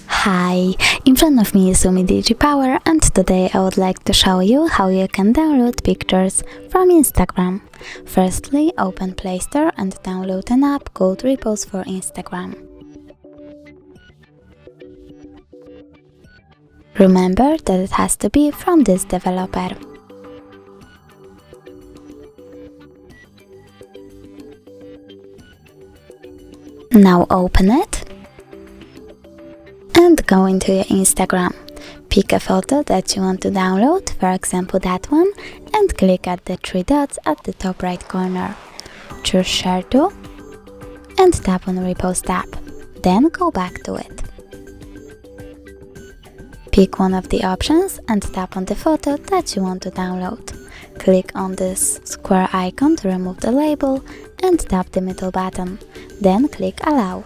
Hi, in front of me is UMIDIGI Power, and today I would like to show you how you can download pictures from Instagram. Firstly, open Play Store and download an app called Repos for Instagram. Remember that it has to be from this developer. Now open it and go into your Instagram. Pick a photo that you want to download, for example that one, and click at the three dots at the top right corner. Choose Share To and tap on Repost tab. Then go back to it. Pick one of the options and tap on the photo that you want to download. Click on this square icon to remove the label and tap the middle button. Then click Allow.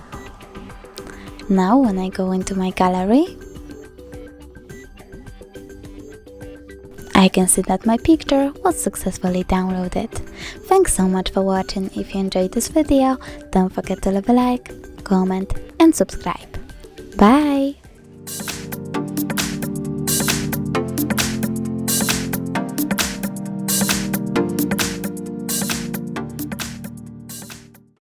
Now when I go into my gallery, I can see that my picture was successfully downloaded. Thanks so much for watching. If you enjoyed this video, don't forget to leave a like, comment and subscribe. Bye!